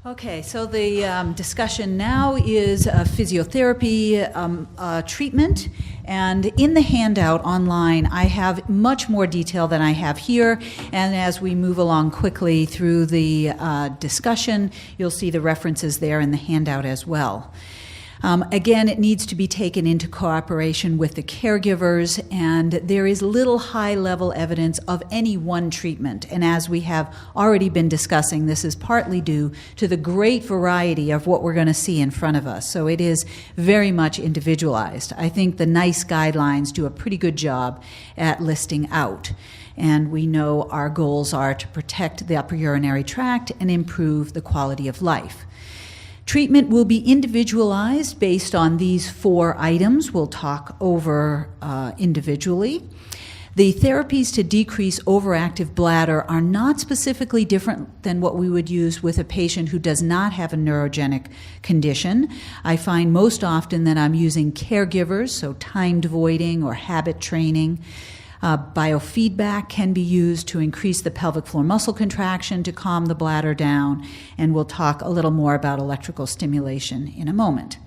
Okay, so the discussion now is physiotherapy treatment, and in the handout online I have much more detail than I have here, and as we move along quickly through the discussion, you'll see the references there in the handout as well. Again, it needs to be taken into cooperation with the caregivers, and there is little high-level evidence of any one treatment. And as we have already been discussing, this is partly due to the great variety of what we're going to see in front of us. So it is very much individualized. I think the NICE guidelines do a pretty good job at listing out. And we know our goals are to protect the upper urinary tract and improve the quality of life. Treatment will be individualized based on these 4 items we'll talk over individually. The therapies to decrease overactive bladder are not specifically different than what we would use with a patient who does not have a neurogenic condition. I find most often that I'm using caregivers, so timed voiding or habit training. Biofeedback can be used to increase the pelvic floor muscle contraction to calm the bladder down, and we'll talk a little more about electrical stimulation in a moment.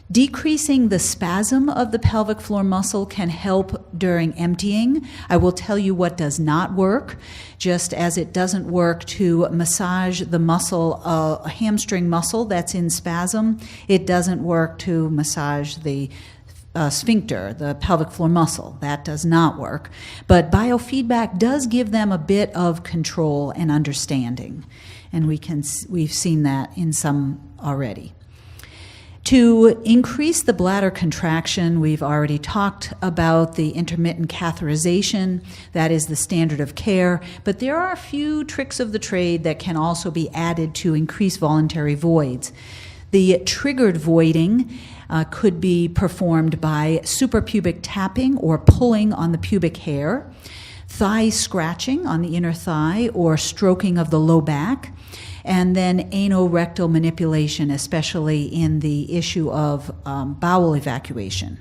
Decreasing the spasm of the pelvic floor muscle can help during emptying. I will tell you what does not work, just as it doesn't work to massage the muscle, a hamstring muscle that's in spasm. It doesn't work to massage the sphincter, the pelvic floor muscle. That does not work. But biofeedback does give them a bit of control and understanding. And we've seen that in some already. To increase the bladder contraction, we've already talked about the intermittent catheterization. That is the standard of care. But there are a few tricks of the trade that can also be added to increase voluntary voids. The triggered voiding could be performed by suprapubic tapping or pulling on the pubic hair, thigh scratching on the inner thigh or stroking of the low back, and then anorectal manipulation, especially in the issue of bowel evacuation.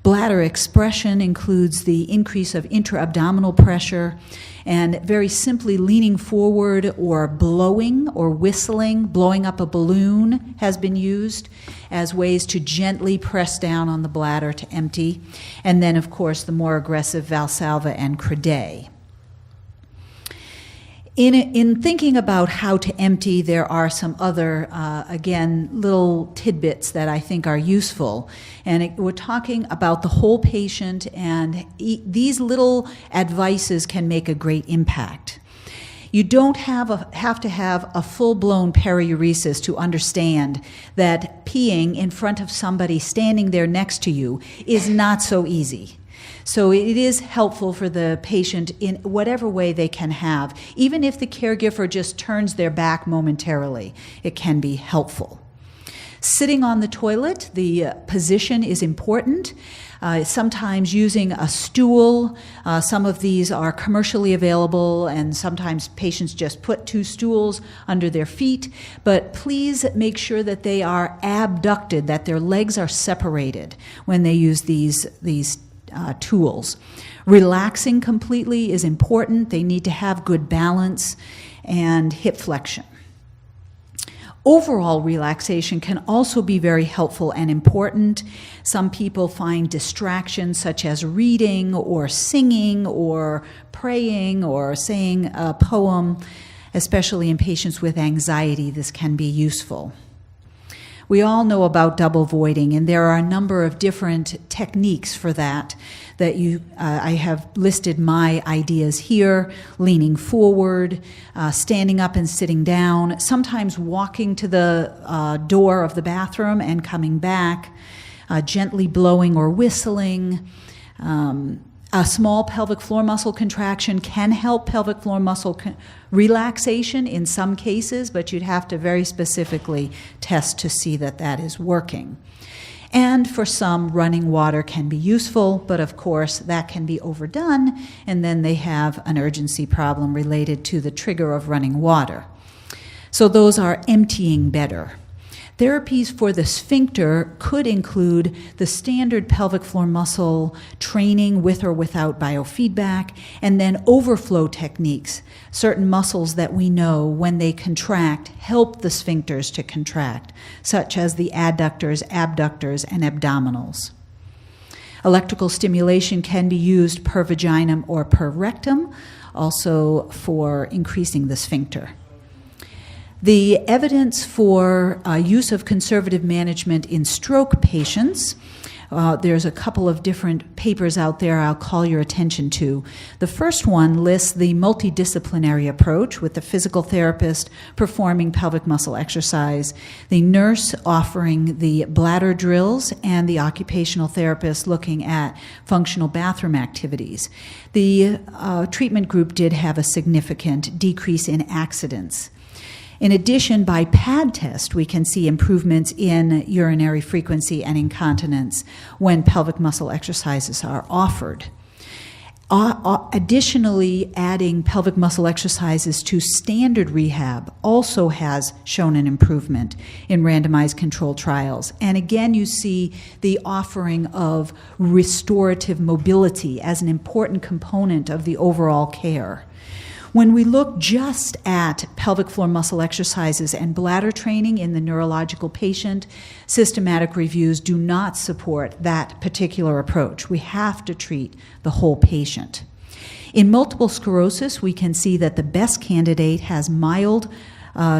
Bladder expression includes the increase of intra-abdominal pressure, and very simply leaning forward or blowing or whistling, blowing up a balloon has been used as ways to gently press down on the bladder to empty. And then, of course, the more aggressive Valsalva and Crede. In thinking about how to empty, there are some other, again, little tidbits that I think are useful. And we're talking about the whole patient, and these little advices can make a great impact. You don't have to have a full-blown periuresis to understand that peeing in front of somebody standing there next to you is not so easy. So it is helpful for the patient in whatever way they can have. Even if the caregiver just turns their back momentarily, it can be helpful. Sitting on the toilet, the position is important. Sometimes using a stool. Some of these are commercially available, and sometimes patients just put 2 stools under their feet. But please make sure that they are abducted, that their legs are separated when they use these tools. Relaxing completely is important. They need to have good balance and hip flexion. Overall relaxation can also be very helpful and important. Some people find distractions such as reading or singing or praying or saying a poem, especially in patients with anxiety. This can be useful. We all know about double voiding, and there are a number of different techniques for that I have listed my ideas here: leaning forward, standing up and sitting down, sometimes walking to the door of the bathroom and coming back, gently blowing or whistling. A small pelvic floor muscle contraction can help pelvic floor muscle relaxation in some cases, but you'd have to very specifically test to see that that is working. And for some, running water can be useful, but of course that can be overdone, and then they have an urgency problem related to the trigger of running water. So those are emptying better. Therapies for the sphincter could include the standard pelvic floor muscle training with or without biofeedback, and then overflow techniques. Certain muscles that we know when they contract help the sphincters to contract, such as the adductors, abductors, and abdominals. Electrical stimulation can be used per vaginum or per rectum, also for increasing the sphincter. The evidence for use of conservative management in stroke patients, there's a couple of different papers out there I'll call your attention to. The first one lists the multidisciplinary approach with the physical therapist performing pelvic muscle exercise, the nurse offering the bladder drills, and the occupational therapist looking at functional bathroom activities. The treatment group did have a significant decrease in accidents. In addition, by pad test, we can see improvements in urinary frequency and incontinence when pelvic muscle exercises are offered. Additionally, adding pelvic muscle exercises to standard rehab also has shown an improvement in randomized controlled trials. And again, you see the offering of restorative mobility as an important component of the overall care. When we look just at pelvic floor muscle exercises and bladder training in the neurological patient, systematic reviews do not support that particular approach. We have to treat the whole patient. In multiple sclerosis, we can see that the best candidate has mild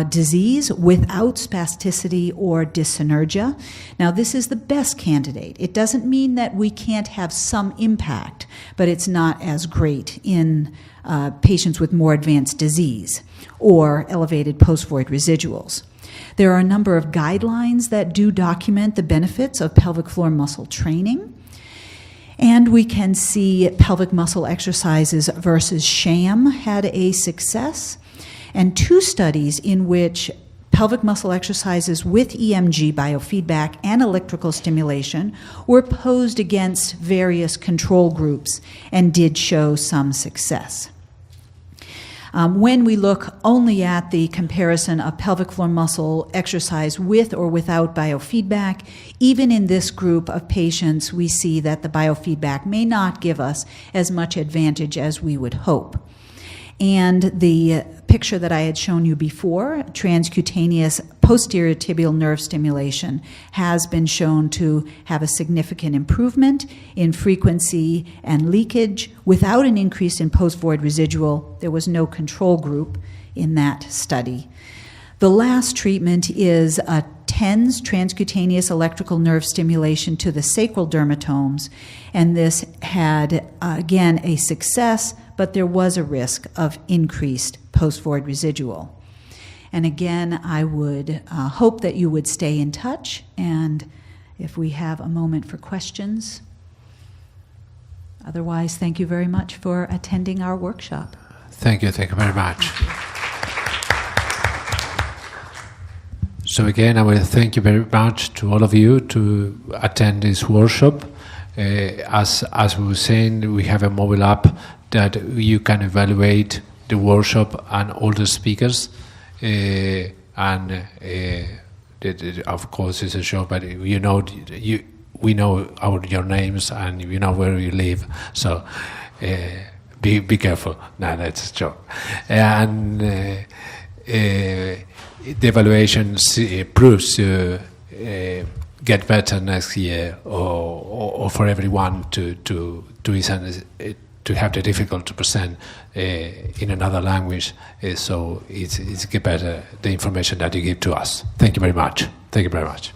disease without spasticity or dyssynergia. Now, this is the best candidate. It doesn't mean that we can't have some impact, but it's not as great in patients with more advanced disease or elevated post-void residuals. There are a number of guidelines that do document the benefits of pelvic floor muscle training. And we can see pelvic muscle exercises versus sham had a success. And 2 studies in which pelvic muscle exercises with EMG biofeedback and electrical stimulation were posed against various control groups and did show some success. When we look only at the comparison of pelvic floor muscle exercise with or without biofeedback, even in this group of patients, we see that the biofeedback may not give us as much advantage as we would hope. And the picture that I had shown you before, transcutaneous posterior tibial nerve stimulation, has been shown to have a significant improvement in frequency and leakage without an increase in post-void residual. There was no control group in that study. The last treatment is a TENS, transcutaneous electrical nerve stimulation to the sacral dermatomes, and this had, again, a success, but there was a risk of increased post-void residual. And again, I would hope that you would stay in touch, and if we have a moment for questions. Otherwise, thank you very much for attending our workshop. Thank you very much. So again, I will thank you very much to all of you to attend this workshop. As we were saying, we have a mobile app that you can evaluate the workshop and all the speakers. Of course, it's a show, but we know your names and you know where you live. So be careful. No, that's a joke. And the evaluation proves to get better next year, or for everyone to have the difficult to present in another language. So it's get better the information that you give to us. Thank you very much. Thank you very much.